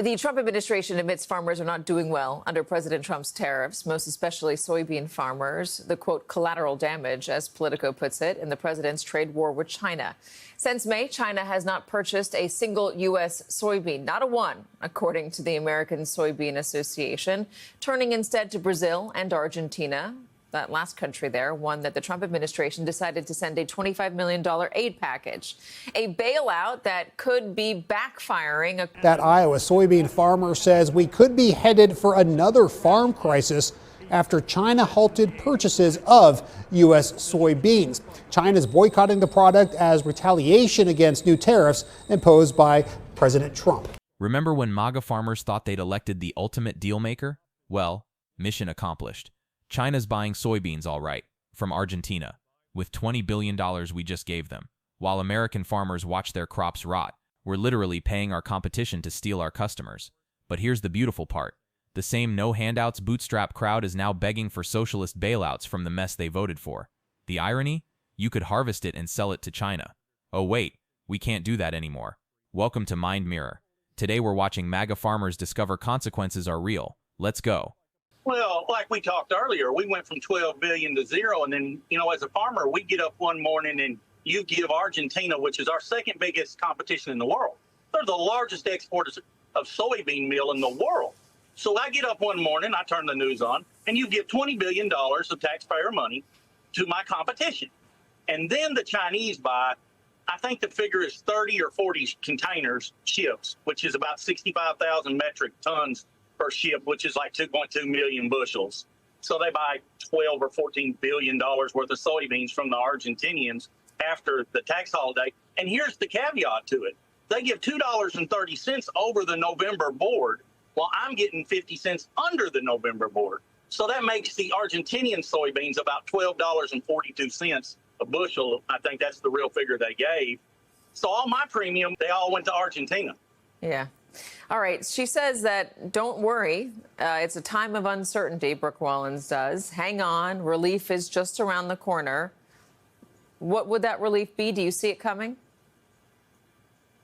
The Trump administration admits farmers are not doing well under President Trump's tariffs, most especially soybean farmers. The, quote, collateral damage, as Politico puts it, in the president's trade war with China. Since May, China has not purchased a single U.S. soybean, not a one, according to the American Soybean Association, turning instead to Brazil and Argentina. That last country there, one that the Trump administration decided to send a $25 million aid package, a bailout that could be backfiring. That Iowa soybean farmer says we could be headed for another farm crisis after China halted purchases of U.S. soybeans. China's boycotting the product as retaliation against new tariffs imposed by President Trump. Remember when MAGA farmers thought they'd elected the ultimate deal maker? Well, mission accomplished. China's buying soybeans all right, from Argentina, with $20 billion we just gave them. While American farmers watch their crops rot, we're literally paying our competition to steal our customers. But here's the beautiful part. The same no-handouts bootstrap crowd is now begging for socialist bailouts from the mess they voted for. The irony? You could harvest it and sell it to China. Oh wait, we can't do that anymore. Welcome to Mind Mirror. Today we're watching MAGA farmers discover consequences are real. Let's go. Well, like we talked earlier, we went from 12 billion to zero. And then, as a farmer, we get up one morning and you give Argentina, which is our second biggest competition in the world. They're the largest exporters of soybean meal in the world. So I get up one morning, I turn the news on, and you give $20 billion of taxpayer money to my competition. And then the Chinese buy, I think the figure is 30 or 40 containers, ships, which is about 65,000 metric tons per ship, which is like 2.2 million bushels. So they buy 12 or 14 billion dollars worth of soybeans from the Argentinians after the tax holiday. And here's the caveat to it. They give $2.30 over the November board, while I'm getting 50 cents under the November board. So that makes the Argentinian soybeans about $12.42 a bushel. I think that's the real figure they gave. So all my premium, they all went to Argentina. Yeah. All right. She says that don't worry. It's a time of uncertainty, Brooke Wallens does. Hang on. Relief is just around the corner. What would that relief be? Do you see it coming?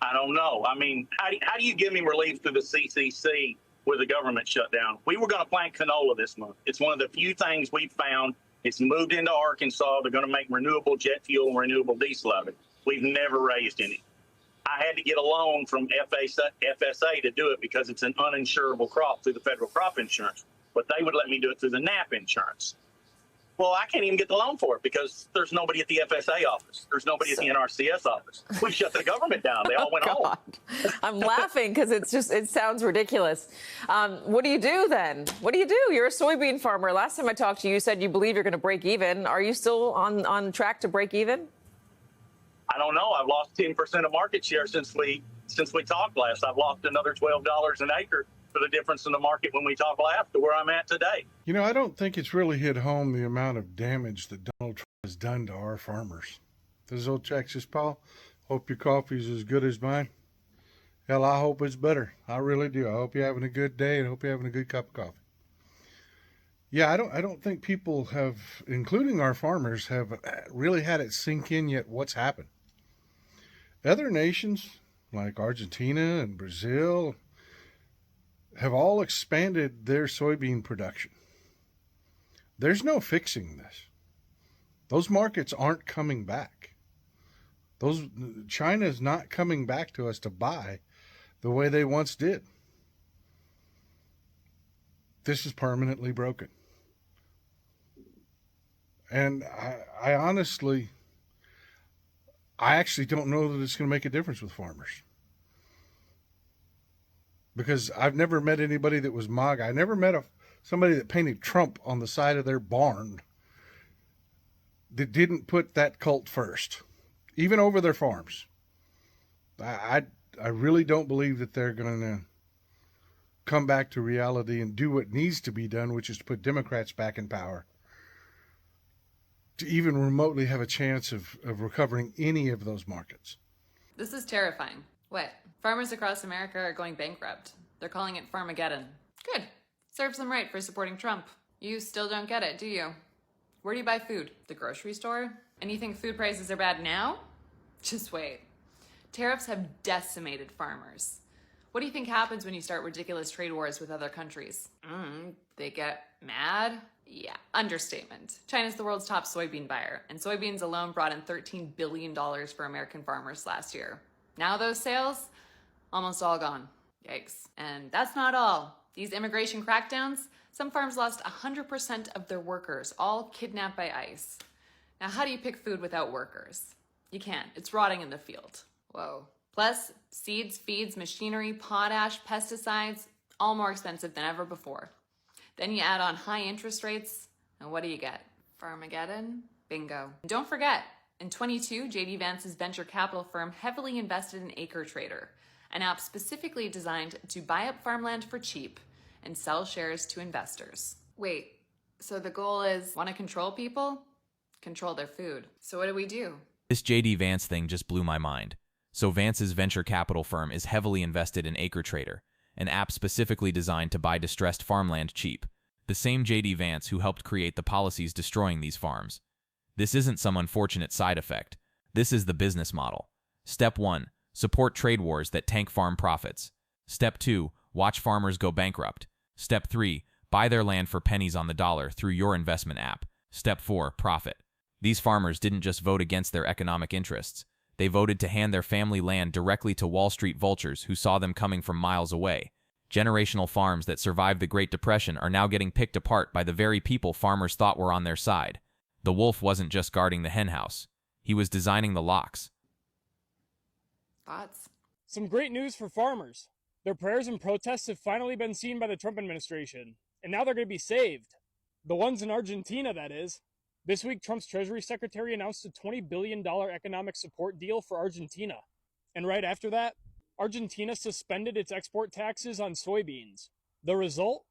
I don't know. I mean, how do you give me relief through the CCC with the government shutdown? We were going to plant canola this month. It's one of the few things we've found. It's moved into Arkansas. They're going to make renewable jet fuel and renewable diesel out of it. We've never raised any. I had to get a loan from FSA to do it because it's an uninsurable crop through the federal crop insurance. But they would let me do it through the NAP insurance. Well, I can't even get the loan for it because there's nobody at the FSA office. There's nobody at the NRCS office. We shut the government down. They all went home. I'm laughing because it sounds ridiculous. What do you do then? What do you do? You're a soybean farmer. Last time I talked to you, you said you believe you're going to break even. Are you still on track to break even? I don't know. I've lost 10% of market share since we talked last. I've lost another $12 an acre for the difference in the market when we talk last to where I'm at today. I don't think it's really hit home the amount of damage that Donald Trump has done to our farmers. This is old Texas Paul. Hope your coffee's as good as mine. Hell, I hope it's better. I really do. I hope you're having a good day and hope you're having a good cup of coffee. Yeah, I don't think people have, including our farmers, have really had it sink in yet what's happened. Other nations like Argentina and Brazil have all expanded their soybean production. There's no fixing this. Those markets aren't coming back. China's not coming back to us to buy the way they once did. This is permanently broken. And I honestly, I actually don't know that it's going to make a difference with farmers. Because I've never met anybody that was MAGA. I never met somebody that painted Trump on the side of their barn that didn't put that cult first, even over their farms. I really don't believe that they're going to come back to reality and do what needs to be done, which is to put Democrats back in power, to even remotely have a chance of recovering any of those markets. This is terrifying. What? Farmers across America are going bankrupt. They're calling it Farmageddon. Good. Serves them right for supporting Trump. You still don't get it, do you? Where do you buy food? The grocery store? And you think food prices are bad now? Just wait. Tariffs have decimated farmers. What do you think happens when you start ridiculous trade wars with other countries? They get mad? Yeah, understatement. China's the world's top soybean buyer, and soybeans alone brought in $13 billion for American farmers last year. Now those sales, almost all gone. Yikes. And that's not all. These immigration crackdowns, some farms lost 100% of their workers, all kidnapped by ICE. Now, how do you pick food without workers? You can't. It's rotting in the field. Whoa. Plus, seeds, feeds, machinery, potash, pesticides, all more expensive than ever before. Then you add on high interest rates, and what do you get? Farmageddon? Bingo. And don't forget, in 22, JD Vance's venture capital firm heavily invested in AcreTrader, an app specifically designed to buy up farmland for cheap and sell shares to investors. Wait, so the goal is want to control people? Control their food. So what do? This JD Vance thing just blew my mind. So Vance's venture capital firm is heavily invested in AcreTrader, an app specifically designed to buy distressed farmland cheap. The same JD Vance who helped create the policies destroying these farms. This isn't some unfortunate side effect. This is the business model. Step 1. Support trade wars that tank farm profits. Step 2. Watch farmers go bankrupt. Step 3. Buy their land for pennies on the dollar through your investment app. Step 4. Profit. These farmers didn't just vote against their economic interests. They voted to hand their family land directly to Wall Street vultures who saw them coming from miles away. Generational farms that survived the Great Depression are now getting picked apart by the very people farmers thought were on their side. The wolf wasn't just guarding the henhouse. He was designing the locks. Thoughts? Some great news for farmers. Their prayers and protests have finally been seen by the Trump administration, and now they're going to be saved. The ones in Argentina, that is. This week, Trump's Treasury Secretary announced a $20 billion economic support deal for Argentina. And right after that, Argentina suspended its export taxes on soybeans. The result?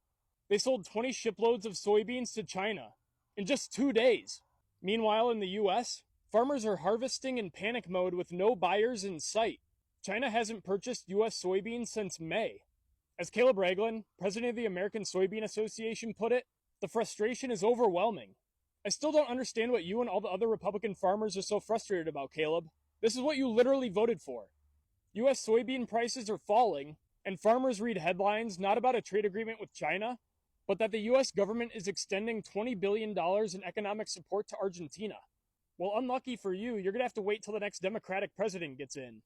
They sold 20 shiploads of soybeans to China in just 2 days. Meanwhile, in the U.S., farmers are harvesting in panic mode with no buyers in sight. China hasn't purchased U.S. soybeans since May. As Caleb Ragland, president of the American Soybean Association, put it, the frustration is overwhelming. I still don't understand what you and all the other Republican farmers are so frustrated about, Caleb. This is what you literally voted for. U.S. soybean prices are falling, and farmers read headlines not about a trade agreement with China, but that the U.S. government is extending $20 billion in economic support to Argentina. Well, unlucky for you, you're going to have to wait till the next Democratic president gets in.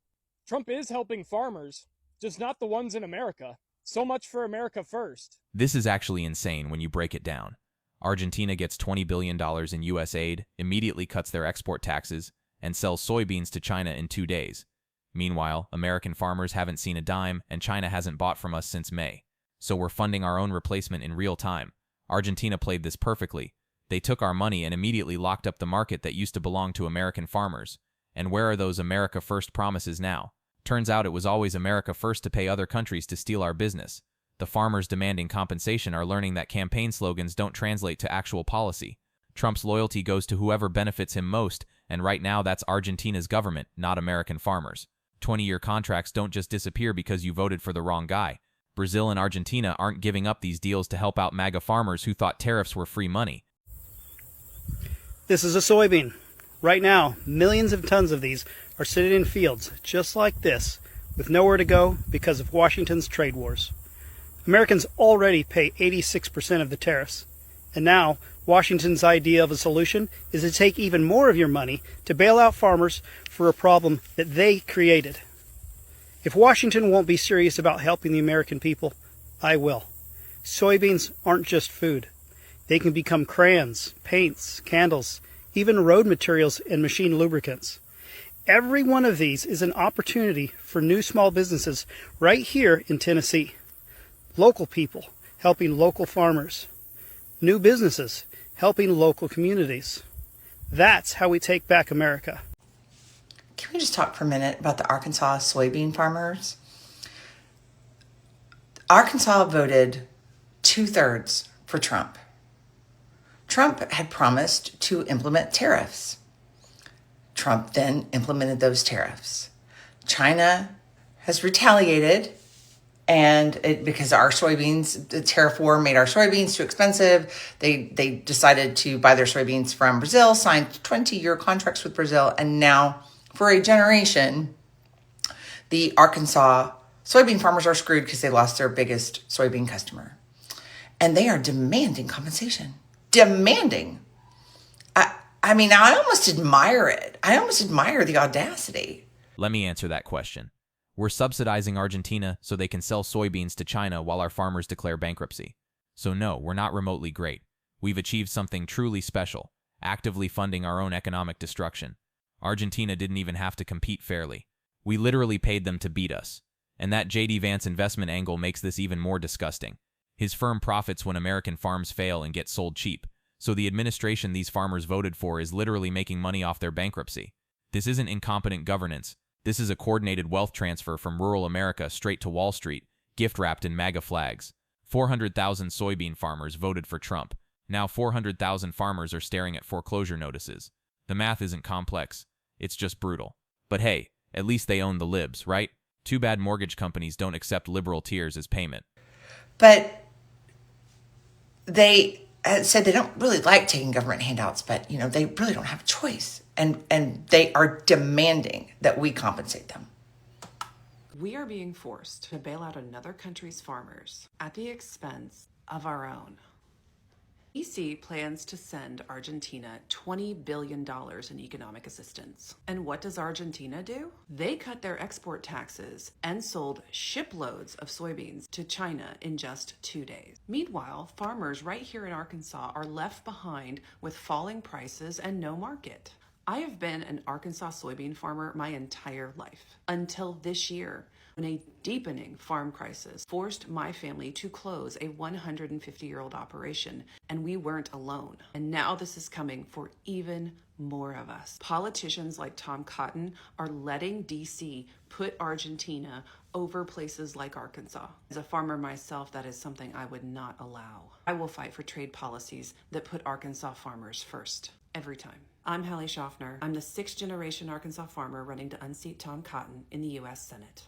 Trump is helping farmers, just not the ones in America. So much for America first. This is actually insane when you break it down. Argentina gets $20 billion in U.S. aid, immediately cuts their export taxes, and sells soybeans to China in 2 days. Meanwhile, American farmers haven't seen a dime, and China hasn't bought from us since May. So we're funding our own replacement in real time. Argentina played this perfectly. They took our money and immediately locked up the market that used to belong to American farmers. And where are those America First promises now? Turns out it was always America First to pay other countries to steal our business. The farmers demanding compensation are learning that campaign slogans don't translate to actual policy. Trump's loyalty goes to whoever benefits him most, and right now that's Argentina's government, not American farmers. 20-year contracts don't just disappear because you voted for the wrong guy. Brazil and Argentina aren't giving up these deals to help out MAGA farmers who thought tariffs were free money. This is a soybean. Right now, millions of tons of these are sitting in fields just like this, with nowhere to go because of Washington's trade wars. Americans already pay 86% of the tariffs, and now Washington's idea of a solution is to take even more of your money to bail out farmers for a problem that they created. If Washington won't be serious about helping the American people, I will. Soybeans aren't just food. They can become crayons, paints, candles, even road materials and machine lubricants. Every one of these is an opportunity for new small businesses right here in Tennessee. Local people helping local farmers. New businesses helping local communities. That's how we take back America. Can we just talk for a minute about the Arkansas soybean farmers? Arkansas voted 2/3 for Trump. Trump had promised to implement tariffs. Trump then implemented those tariffs. China has retaliated, and because our soybeans, the tariff war made our soybeans too expensive. They decided to buy their soybeans from Brazil, signed 20-year contracts with Brazil, and now for a generation, the Arkansas Soybean farmers are screwed because they lost their biggest soybean customer. And they are demanding compensation. Demanding. I mean, I almost admire it. I almost admire the audacity. Let me answer that question. We're subsidizing Argentina so they can sell soybeans to China while our farmers declare bankruptcy. So no, we're not remotely great. We've achieved something truly special, actively funding our own economic destruction. Argentina didn't even have to compete fairly. We literally paid them to beat us. And that JD Vance investment angle makes this even more disgusting. His firm profits when American farms fail and get sold cheap. So the administration these farmers voted for is literally making money off their bankruptcy. This isn't incompetent governance. This is a coordinated wealth transfer from rural America straight to Wall Street, gift-wrapped in MAGA flags. 400,000 soybean farmers voted for Trump. Now 400,000 farmers are staring at foreclosure notices. The math isn't complex. It's just brutal. But hey, at least they own the libs, right? Too bad mortgage companies don't accept liberal tiers as payment. But they said they don't really like taking government handouts, but, they really don't have a choice. And they are demanding that we compensate them. We are being forced to bail out another country's farmers at the expense of our own. EC plans to send Argentina $20 billion in economic assistance. And what does Argentina do? They cut their export taxes and sold shiploads of soybeans to China in just 2 days. Meanwhile, farmers right here in Arkansas are left behind with falling prices and no market. I have been an Arkansas soybean farmer my entire life, until this year, when a deepening farm crisis forced my family to close a 150-year-old operation, and we weren't alone. And now this is coming for even more of us. Politicians like Tom Cotton are letting DC put Argentina over places like Arkansas. As a farmer myself, that is something I would not allow. I will fight for trade policies that put Arkansas farmers first, every time. I'm Hallie Schaffner. I'm the 6th-generation Arkansas farmer running to unseat Tom Cotton in the U.S. Senate.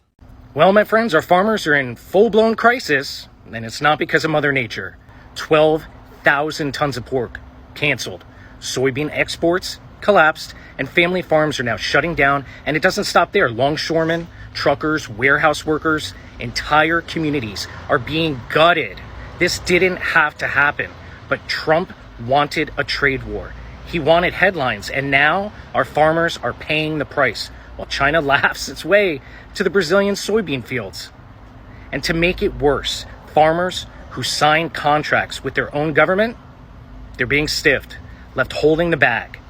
Well, my friends, our farmers are in full-blown crisis, and it's not because of Mother Nature. 12,000 tons of pork canceled. Soybean exports collapsed, and family farms are now shutting down, and it doesn't stop there. Longshoremen, truckers, warehouse workers, entire communities are being gutted. This didn't have to happen, but Trump wanted a trade war. He wanted headlines, and now our farmers are paying the price while China laughs its way to the Brazilian soybean fields. And to make it worse, farmers who sign contracts with their own government, they're being stiffed, left holding the bag.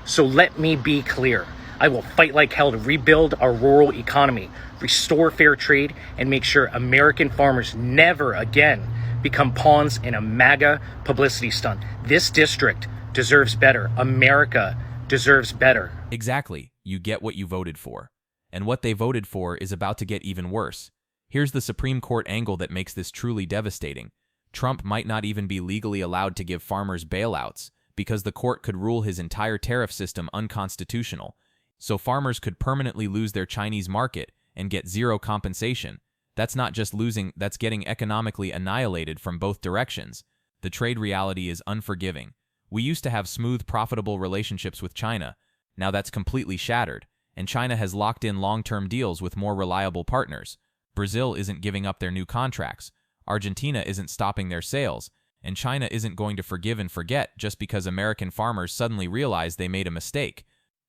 So let me be clear. I will fight like hell to rebuild our rural economy, restore fair trade, and make sure American farmers never again become pawns in a MAGA publicity stunt. This district deserves better. America deserves better. Exactly. You get what you voted for. And what they voted for is about to get even worse. Here's the Supreme Court angle that makes this truly devastating. Trump might not even be legally allowed to give farmers bailouts because the court could rule his entire tariff system unconstitutional. So farmers could permanently lose their Chinese market and get zero compensation. That's not just losing, that's getting economically annihilated from both directions. The trade reality is unforgiving. We used to have smooth, profitable relationships with China. Now that's completely shattered, and China has locked in long-term deals with more reliable partners. Brazil isn't giving up their new contracts. Argentina isn't stopping their sales, and China isn't going to forgive and forget just because American farmers suddenly realized they made a mistake.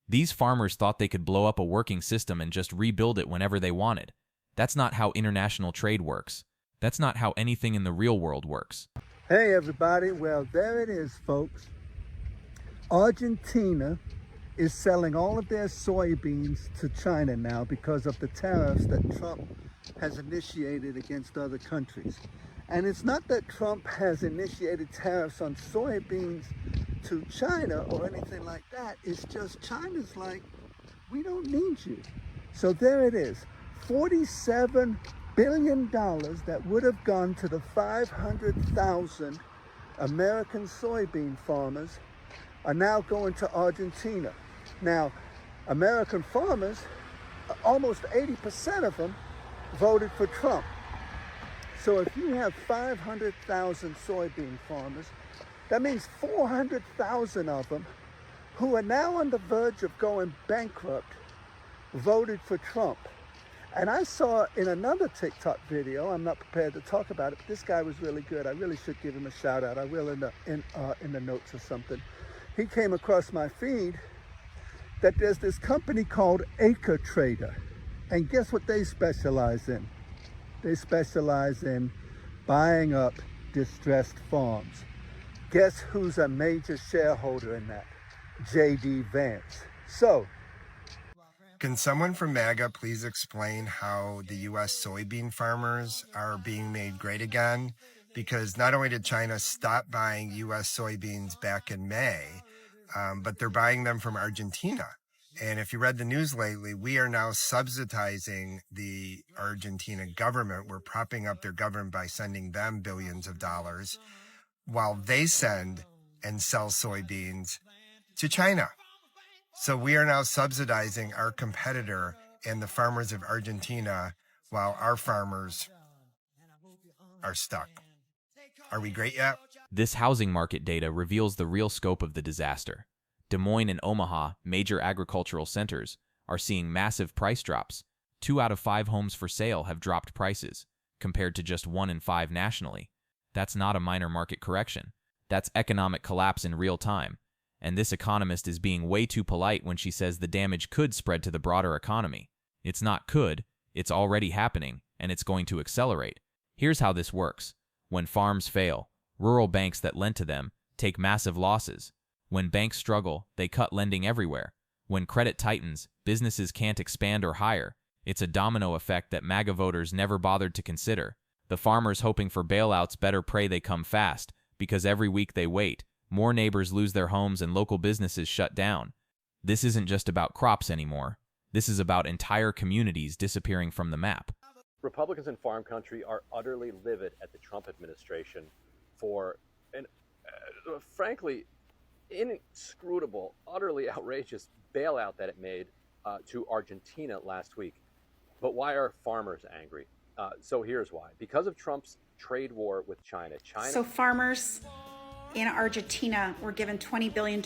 These farmers thought they could blow up a working system and just rebuild it whenever they wanted. That's not how international trade works. That's not how anything in the real world works. Hey everybody, well there it is folks. Argentina is selling all of their soybeans to China now because of the tariffs that Trump has initiated against other countries. And it's not that Trump has initiated tariffs on soybeans to China or anything like that. It's just China's like, we don't need you. So there it is, $47 billion that would have gone to the 500,000 American soybean farmers are now going to Argentina. Now, American farmers, almost 80% of them voted for Trump. So if you have 500,000 soybean farmers, that means 400,000 of them who are now on the verge of going bankrupt voted for Trump. And I saw in another TikTok video, I'm not prepared to talk about it, but this guy was really good. I really should give him a shout out. I will in the notes or something. He came across my feed that there's this company called Acre Trader. And guess what they specialize in? They specialize in buying up distressed farms. Guess who's a major shareholder in that? JD Vance. So, can someone from MAGA please explain how the U.S. soybean farmers are being made great again? Because not only did China stop buying U.S. soybeans back in May, but they're buying them from Argentina. And if you read the news lately, we are now subsidizing the Argentina government. We're propping up their government by sending them billions of dollars while they send and sell soybeans to China. So we are now subsidizing our competitor and the farmers of Argentina while our farmers are stuck. Are we great yet? This housing market data reveals the real scope of the disaster. Des Moines and Omaha, major agricultural centers, are seeing massive price drops. 2 out of 5 homes for sale have dropped prices, compared to just 1 in 5 nationally. That's not a minor market correction. That's economic collapse in real time. And this economist is being way too polite when she says the damage could spread to the broader economy. It's not could, it's already happening, and it's going to accelerate. Here's how this works. When farms fail, rural banks that lend to them take massive losses. When banks struggle, they cut lending everywhere. When credit tightens, businesses can't expand or hire. It's a domino effect that MAGA voters never bothered to consider. The farmers hoping for bailouts better pray they come fast, because every week they wait, more neighbors lose their homes and local businesses shut down. This isn't just about crops anymore. This is about entire communities disappearing from the map. Republicans in farm country are utterly livid at the Trump administration for an, frankly, inscrutable, utterly outrageous bailout that it made to Argentina last week. But why are farmers angry? So here's why. Because of Trump's trade war with China. So farmers in Argentina were given $20 billion,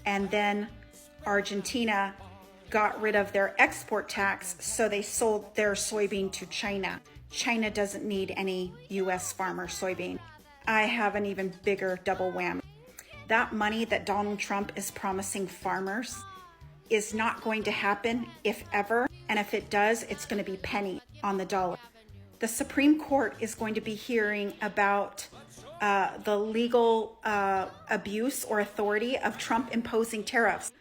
and then Argentina got rid of their export tax, so they sold their soybean to China. China doesn't need any U.S. farmer soybean. I have an even bigger double whammy. That money that Donald Trump is promising farmers is not going to happen, if ever, and if it does, it's going to be penny on the dollar. The Supreme Court is going to be hearing about the legal abuse or authority of Trump imposing tariffs.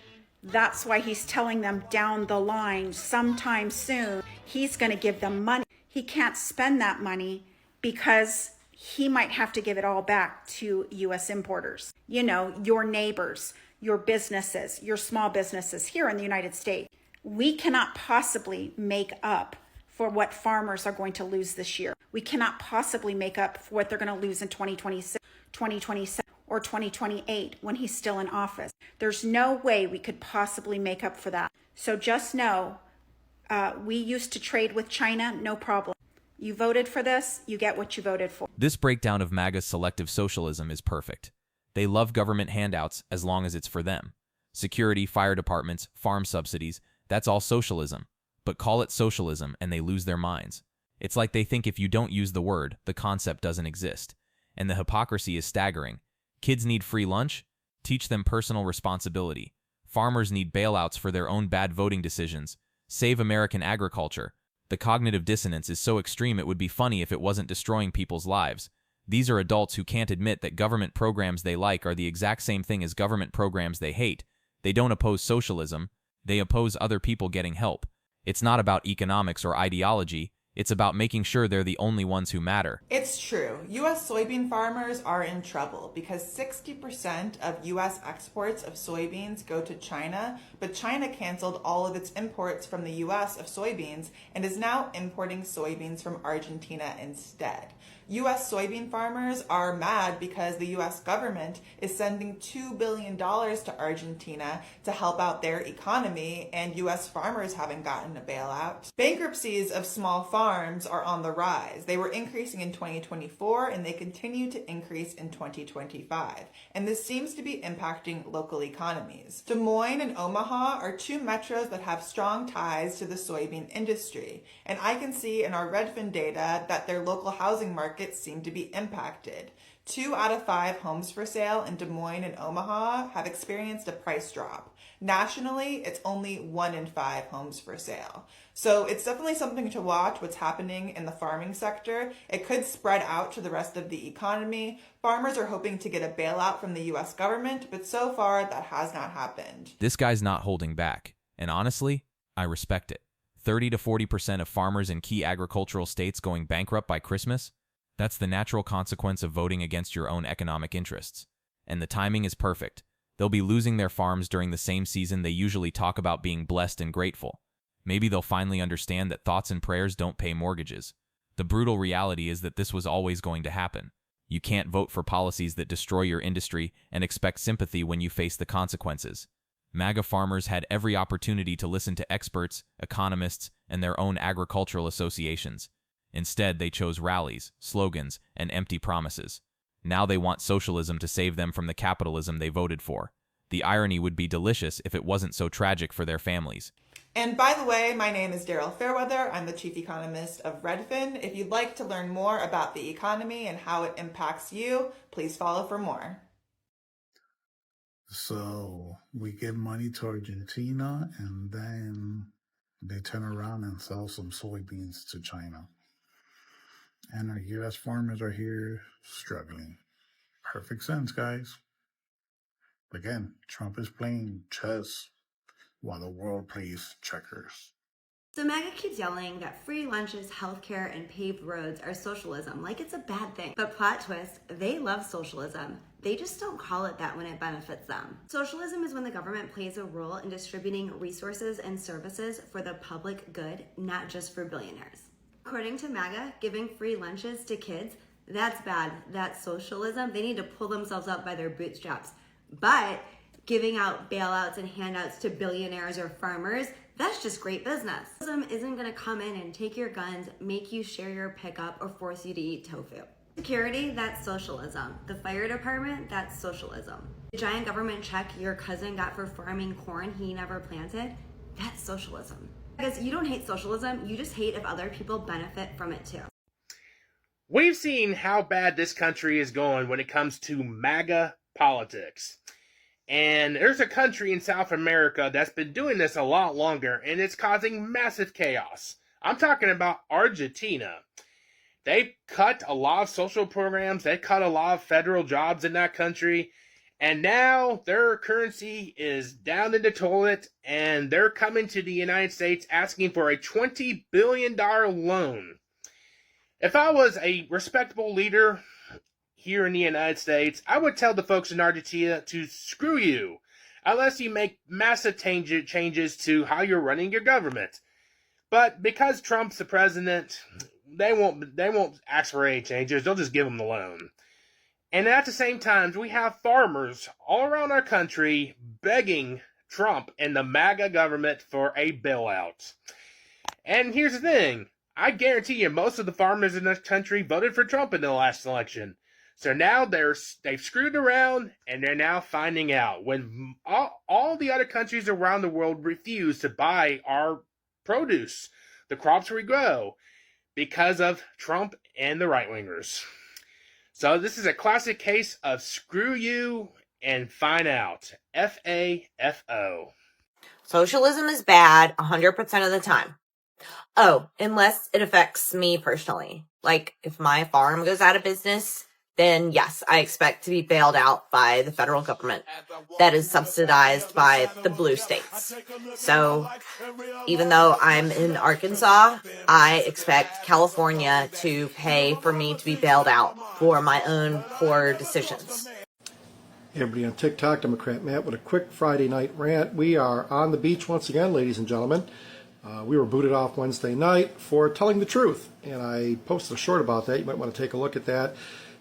That's why he's telling them down the line, sometime soon, he's going to give them money. He can't spend that money because he might have to give it all back to U.S. importers. You know, your neighbors, your businesses, your small businesses here in the United States. We cannot possibly make up for what farmers are going to lose this year. We cannot possibly make up for what they're going to lose in 2026, 2027, or 2028 when he's still in office. There's no way we could possibly make up for that. So just know, we used to trade with China, no problem. You voted for this, you get what you voted for. This breakdown of MAGA's selective socialism is perfect. They love government handouts as long as it's for them. Security, fire departments, farm subsidies, that's all socialism. But call it socialism and they lose their minds. It's like they think if you don't use the word, the concept doesn't exist. And the hypocrisy is staggering. Kids need free lunch? Teach them personal responsibility. Farmers need bailouts for their own bad voting decisions. Save American agriculture. The cognitive dissonance is so extreme it would be funny if it wasn't destroying people's lives. These are adults who can't admit that government programs they like are the exact same thing as government programs they hate. They don't oppose socialism. They oppose other people getting help. It's not about economics or ideology. It's about making sure they're the only ones who matter. It's true. U.S. soybean farmers are in trouble because 60% of U.S. exports of soybeans go to China, but China canceled all of its imports from the U.S. of soybeans and is now importing soybeans from Argentina instead. U.S. soybean farmers are mad because the U.S. government is sending $2 billion to Argentina to help out their economy, and U.S. farmers haven't gotten a bailout. Bankruptcies of small farmers farms are on the rise. They were increasing in 2024 and they continue to increase in 2025. And this seems to be impacting local economies. Des Moines and Omaha are two metros that have strong ties to the soybean industry. And I can see in our Redfin data that their local housing markets seem to be impacted. 2 out of 5 homes for sale in Des Moines and Omaha have experienced a price drop. Nationally, it's only 1 in 5 homes for sale. So it's definitely something to watch what's happening in the farming sector. It could spread out to the rest of the economy. Farmers are hoping to get a bailout from the US government, but so far that has not happened. This guy's not holding back. And honestly, I respect it. 30 to 40% of farmers in key agricultural states going bankrupt by Christmas? That's the natural consequence of voting against your own economic interests. And the timing is perfect. They'll be losing their farms during the same season they usually talk about being blessed and grateful. Maybe they'll finally understand that thoughts and prayers don't pay mortgages. The brutal reality is that this was always going to happen. You can't vote for policies that destroy your industry and expect sympathy when you face the consequences. MAGA farmers had every opportunity to listen to experts, economists, and their own agricultural associations. Instead, they chose rallies, slogans, and empty promises. Now they want socialism to save them from the capitalism they voted for. The irony would be delicious if it wasn't so tragic for their families. And by the way, my name is Daryl Fairweather. I'm the chief economist of Redfin. If you'd like to learn more about the economy and how it impacts you, please follow for more. So we give money to Argentina and then they turn around and sell some soybeans to China. And our U.S. farmers are here struggling. Perfect sense, guys. Again, Trump is playing chess while the world plays checkers. So MAGA keeps yelling that free lunches, healthcare, and paved roads are socialism, like it's a bad thing. But plot twist, they love socialism. They just don't call it that when it benefits them. Socialism is when the government plays a role in distributing resources and services for the public good, not just for billionaires. According to MAGA, giving free lunches to kids, that's bad. That's socialism. They need to pull themselves up by their bootstraps. But giving out bailouts and handouts to billionaires or farmers, that's just great business. Socialism isn't going to come in and take your guns, make you share your pickup, or force you to eat tofu. Security, that's socialism. The fire department, that's socialism. The giant government check your cousin got for farming corn he never planted, that's socialism. Because you don't hate socialism, you just hate if other people benefit from it too. We've seen how bad this country is going when it comes to MAGA politics. And there's a country in South America that's been doing this a lot longer, and it's causing massive chaos. I'm talking about Argentina. They cut a lot of social programs, they cut a lot of federal jobs in that country, and now their currency is down in the toilet, and they're coming to the United States asking for a $20 billion loan. If I was a respectable leader here in the United States, I would tell the folks in Argentina to screw you, unless you make massive changes to how you're running your government. But because Trump's the president, they won't ask for any changes. They'll just give them the loan. And at the same time, we have farmers all around our country begging Trump and the MAGA government for a bailout. And here's the thing. I guarantee you most of the farmers in this country voted for Trump in the last election. So now they've screwed around, and they're now finding out when all the other countries around the world refuse to buy our produce, the crops we grow, because of Trump and the right-wingers. So this is a classic case of screw you and find out. F-A-F-O. Socialism is bad 100% of the time. Oh, unless it affects me personally. Like, if my farm goes out of business, then yes, I expect to be bailed out by the federal government that is subsidized by the blue states. So even though I'm in Arkansas, I expect California to pay for me to be bailed out for my own poor decisions. Hey everybody on TikTok, Democrat Matt with a quick Friday night rant. We are on the beach once again, ladies and gentlemen. We were booted off Wednesday night for telling the truth, and I posted a short about that. You might want to take a look at that.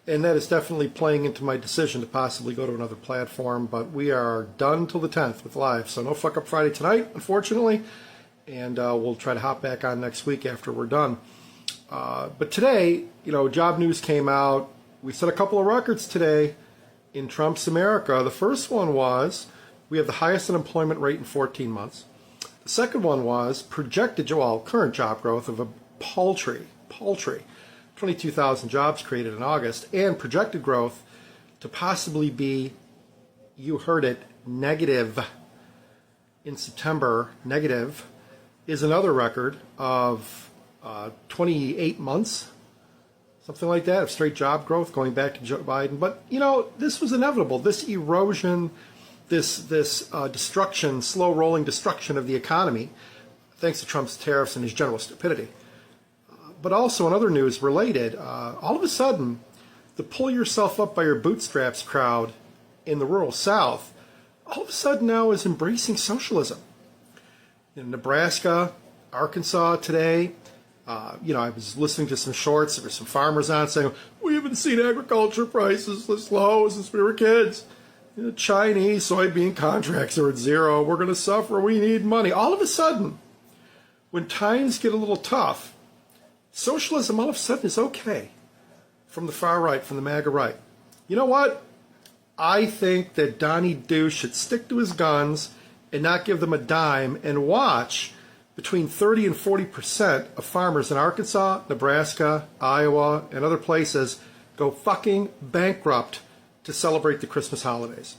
And that is definitely playing into my decision to possibly go to another platform, but we are done till the 10th with live, so no fuck up Friday tonight, unfortunately, and we'll try to hop back on next week after we're done. But today, job news came out. We set a couple of records today in Trump's America. The first one was we have the highest unemployment rate in 14 months. The second one was projected, current job growth of a paltry 22,000 jobs created in August, and projected growth to possibly be, you heard it, negative in September. Negative is another record of 28 months, something like that, of straight job growth going back to Joe Biden. But, this was inevitable. This erosion, this destruction, slow rolling destruction of the economy, thanks to Trump's tariffs and his general stupidity. But also in other news related, all of a sudden, the pull yourself up by your bootstraps crowd in the rural South, all of a sudden now is embracing socialism. In Nebraska, Arkansas today, I was listening to some shorts. There were some farmers on saying, we haven't seen agriculture prices this low since we were kids. The Chinese soybean contracts are at zero. We're going to suffer. We need money. All of a sudden, when times get a little tough, socialism all of a sudden is okay from the far right, from the MAGA right. You know what? I think that Donnie Douche should stick to his guns and not give them a dime and watch between 30 and 40% of farmers in Arkansas, Nebraska, Iowa, and other places go fucking bankrupt to celebrate the Christmas holidays.